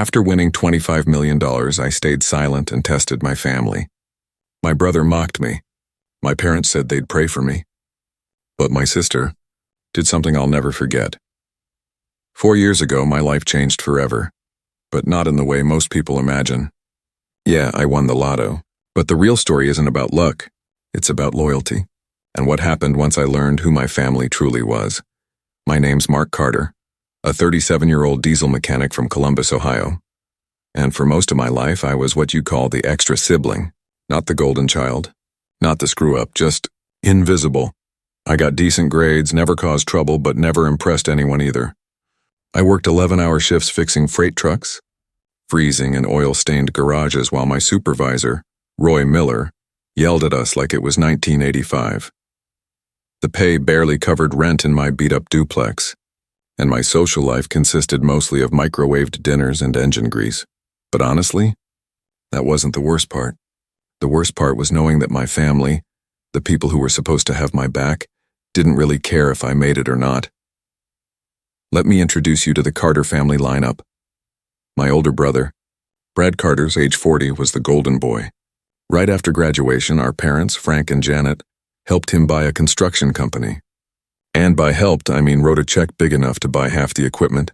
After winning $25 million, I stayed silent and tested my family. My brother mocked me. My parents said they'd pray for me. But my sister did something I'll never forget. 4 years ago, my life changed forever, but not in the way most people imagine. Yeah, I won the lotto, but the real story isn't about luck. It's about loyalty, and what happened once I learned who my family truly was. My name's Mark Carter, a 37-year-old diesel mechanic from Columbus, Ohio. And for most of my life, I was what you call the extra sibling, not the golden child, not the screw-up, just invisible. I got decent grades, never caused trouble, but never impressed anyone either. I worked 11-hour shifts fixing freight trucks, freezing in oil-stained garages while my supervisor, Roy Miller, yelled at us like it was 1985. The pay barely covered rent in my beat-up duplex, and my social life consisted mostly of microwaved dinners and engine grease. But honestly, that wasn't the worst part. The worst part was knowing that my family, the people who were supposed to have my back, didn't really care if I made it or not. Let me introduce you to the Carter family lineup. My older brother, Brad Carter's age 40, was the golden boy. Right after graduation, our parents, Frank and Janet, helped him buy a construction company. And by helped, I mean wrote a check big enough to buy half the equipment.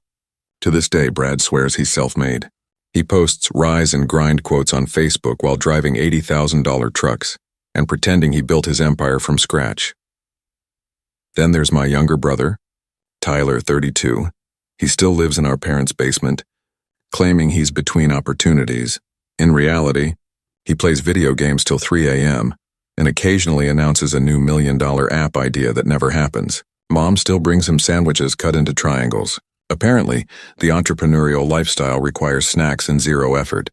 To this day, Brad swears he's self-made. He posts rise and grind quotes on Facebook while driving $80,000 trucks and pretending he built his empire from scratch. Then there's my younger brother, Tyler, 32. He still lives in our parents' basement, claiming he's between opportunities. In reality, he plays video games till 3 a.m. and occasionally announces a new $1 million app idea that never happens. Mom still brings him sandwiches cut into triangles. Apparently, the entrepreneurial lifestyle requires snacks and zero effort.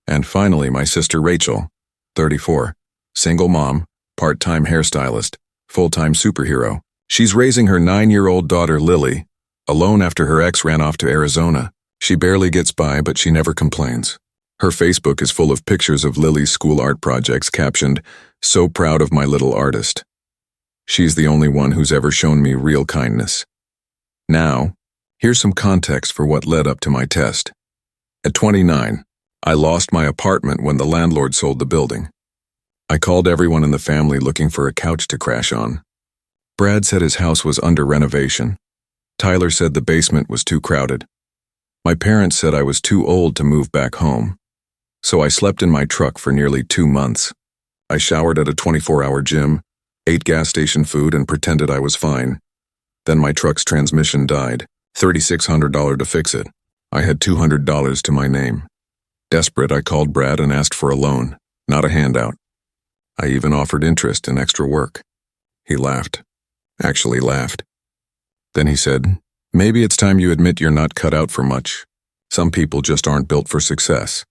And finally, my sister Rachel, 34, single mom, part-time hairstylist, full-time superhero. She's raising her 9-year-old daughter Lily, alone after her ex ran off to Arizona. She barely gets by, but she never complains. Her Facebook is full of pictures of Lily's school art projects captioned, "So proud of my little artist." She's the only one who's ever shown me real kindness. Now, here's some context for what led up to my test. At 29, I lost my apartment when the landlord sold the building. I called everyone in the family looking for a couch to crash on. Brad said his house was under renovation. Tyler said the basement was too crowded. My parents said I was too old to move back home. So I slept in my truck for nearly 2 months. I showered at a 24-hour gym, ate gas station food, and pretended I was fine. Then my truck's transmission died, $3,600 to fix it. I had $200 to my name. Desperate, I called Brad and asked for a loan, not a handout. I even offered interest and extra work. He laughed. Actually laughed. Then he said, "Maybe it's time you admit you're not cut out for much. Some people just aren't built for success."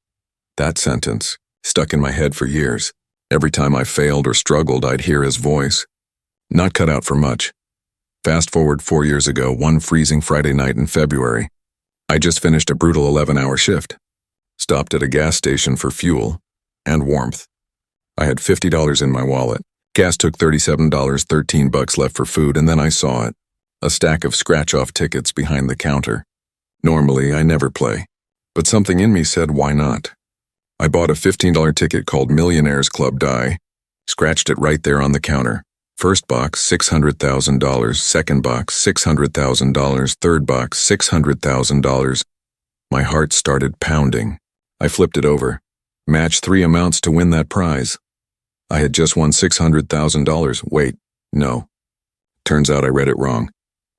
That sentence stuck in my head for years. Every time I failed or struggled, I'd hear his voice. Not cut out for much. Fast forward 4 years ago, one freezing Friday night in February. I just finished a brutal 11-hour shift. Stopped at a gas station for fuel and warmth. I had $50 in my wallet. Gas took $37, $13 left for food, and then I saw it. A stack of scratch-off tickets behind the counter. Normally, I never play. But something in me said, why not? I bought a $15 ticket called Millionaires Club Die, scratched it right there on the counter. First box, $600,000. Second box, $600,000. Third box, $600,000. My heart started pounding. I flipped it over. Match 3 amounts to win that prize. I had just won $600,000. Wait, no. Turns out I read it wrong.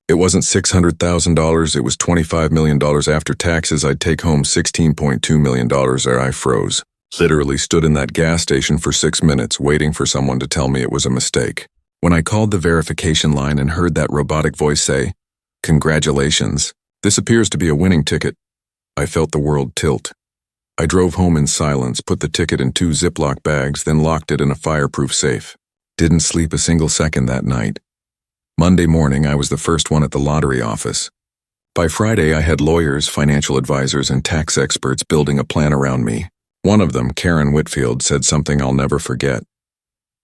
It wasn't $600,000, it was $25 million after taxes. I'd take home $16.2 million, or I froze. Literally stood in that gas station for 6 minutes waiting for someone to tell me it was a mistake. When I called the verification line and heard that robotic voice say, "Congratulations, this appears to be a winning ticket," I felt the world tilt. I drove home in silence, put the ticket in 2 Ziploc bags, then locked it in a fireproof safe. Didn't sleep a single second that night. Monday morning, I was the first one at the lottery office. By Friday, I had lawyers, financial advisors, and tax experts building a plan around me. One of them, Karen Whitfield, said something I'll never forget.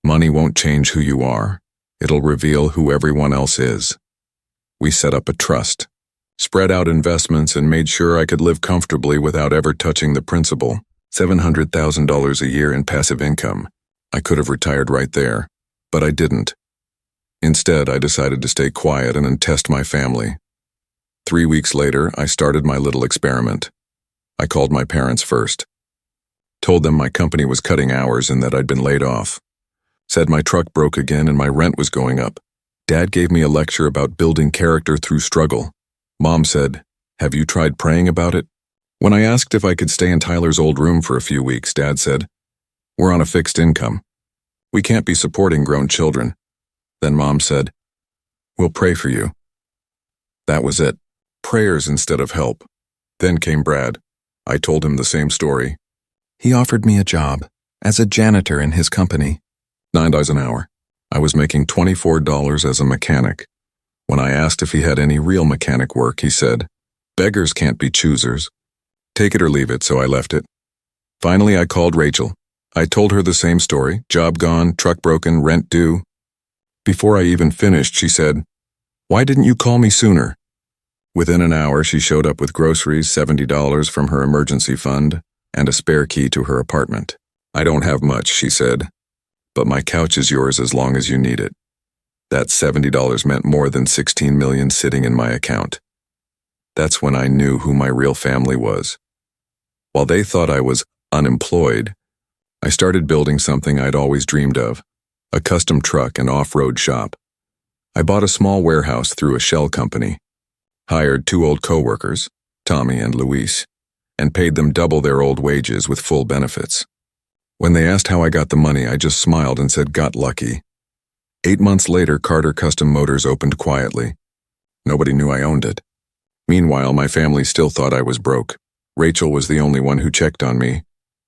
"Money won't change who you are. It'll reveal who everyone else is." We set up a trust. spread out investments, and made sure I could live comfortably without ever touching the principal. $700,000 a year in passive income. I could have retired right there, but I didn't. Instead, I decided to stay quiet and test my family. 3 weeks later, I started my little experiment. I called my parents first. Told them my company was cutting hours and that I'd been laid off. Said my truck broke again and my rent was going up. Dad gave me a lecture about building character through struggle. Mom said, "Have you tried praying about it?" When I asked if I could stay in Tyler's old room for a few weeks, Dad said, "We're on a fixed income. We can't be supporting grown children." Then Mom said, "We'll pray for you." That was it. Prayers instead of help. Then came Brad. I told him the same story. He offered me a job as a janitor in his company. $9 an hour. I was making $24 as a mechanic. When I asked if he had any real mechanic work, he said, "Beggars can't be choosers. Take it or leave it," so I left it. Finally, I called Rachel. I told her the same story, job gone, truck broken, rent due. Before I even finished, she said, "Why didn't you call me sooner?" Within an hour, she showed up with groceries, $70 from her emergency fund, and a spare key to her apartment. "I don't have much," she said, "but my couch is yours as long as you need it." That $70 meant more than $16 million sitting in my account. That's when I knew who my real family was. While they thought I was unemployed, I started building something I'd always dreamed of, a custom truck and off-road shop. I bought a small warehouse through a shell company, hired 2 old co-workers, Tommy and Luis, and paid them double their old wages with full benefits. When they asked how I got the money, I just smiled and said, "Got lucky." 8 months later, Carter Custom Motors opened quietly. Nobody knew I owned it. Meanwhile, my family still thought I was broke. Rachel was the only one who checked on me,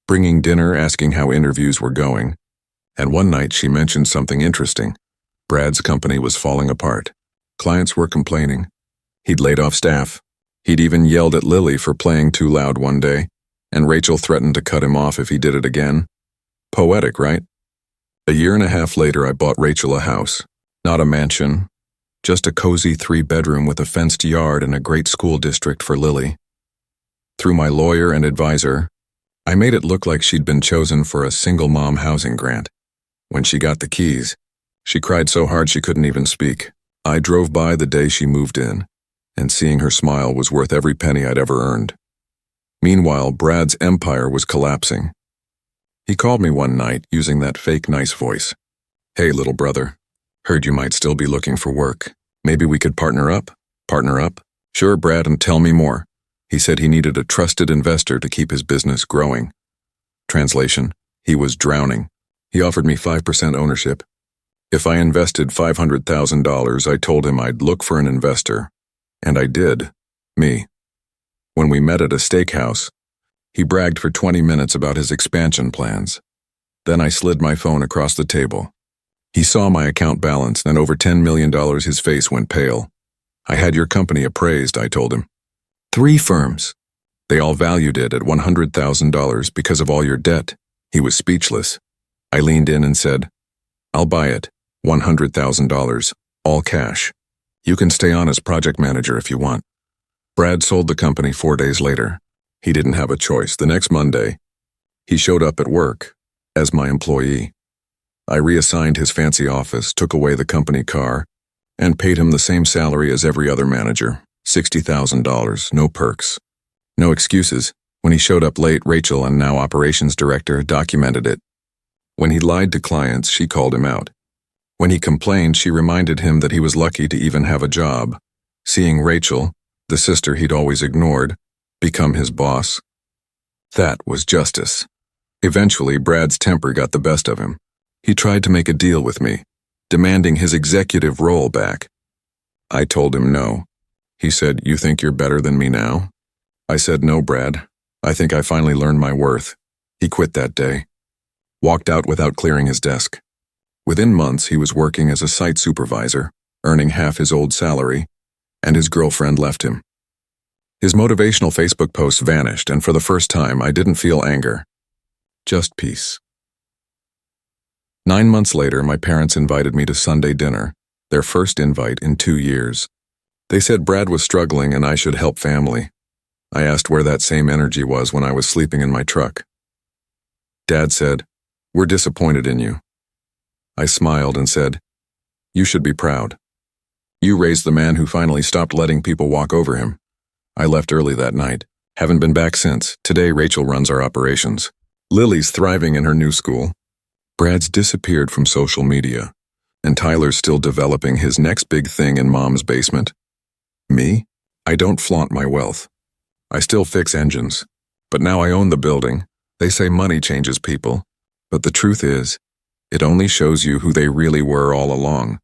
bringing dinner, asking how interviews were going. And one night she mentioned something interesting. Brad's company was falling apart. Clients were complaining. He'd laid off staff. He'd even yelled at Lily for playing too loud one day, and Rachel threatened to cut him off if he did it again. Poetic, right? A year and a half later, I bought Rachel a house. Not a mansion, just a cozy 3-bedroom with a fenced yard and a great school district for Lily. Through my lawyer and advisor, I made it look like she'd been chosen for a single-mom housing grant. When she got the keys, she cried so hard she couldn't even speak. I drove by the day she moved in, and seeing her smile was worth every penny I'd ever earned. Meanwhile, Brad's empire was collapsing. He called me one night using that fake nice voice. "Hey, little brother. Heard you might still be looking for work. Maybe we could partner up?" "Partner up?" "Sure, Brad, and tell me more." He said he needed a trusted investor to keep his business growing. Translation: he was drowning. He offered me 5% ownership. If I invested $500,000, I told him I'd look for an investor. And I did. Me. When we met at a steakhouse, he bragged for 20 minutes about his expansion plans. Then I slid my phone across the table. He saw my account balance, and over $10 million, his face went pale. "I had your company appraised," I told him. 3 firms. They all valued it at $100,000 because of all your debt. He was speechless. I leaned in and said, "I'll buy it. $100,000, all cash. You can stay on as project manager if you want." Brad sold the company 4 days later. He didn't have a choice. The next Monday, he showed up at work as my employee. I reassigned his fancy office, took away the company car, and paid him the same salary as every other manager, $60,000, no perks. No excuses. When he showed up late, Rachel, and now operations director, documented it. When he lied to clients, she called him out. When he complained, she reminded him that he was lucky to even have a job. Seeing Rachel, the sister he'd always ignored, become his boss, that was justice. Eventually, Brad's temper got the best of him. He tried to make a deal with me, demanding his executive role back. I told him no. He said, "You think you're better than me now?" I said, "No, Brad. I think I finally learned my worth." He quit that day. Walked out without clearing his desk. Within months, he was working as a site supervisor, earning half his old salary, and his girlfriend left him. His motivational Facebook posts vanished, and for the first time, I didn't feel anger. Just peace. 9 months later, my parents invited me to Sunday dinner, their first invite in 2 years. They said Brad was struggling and I should help family. I asked where that same energy was when I was sleeping in my truck. Dad said, "We're disappointed in you." I smiled and said, "You should be proud. You raised the man who finally stopped letting people walk over him." I left early that night. Haven't been back since. Today, Rachel runs our operations. Lily's thriving in her new school. Brad's disappeared from social media, and Tyler's still developing his next big thing in Mom's basement. Me? I don't flaunt my wealth. I still fix engines. But now I own the building. They say money changes people. But the truth is, it only shows you who they really were all along.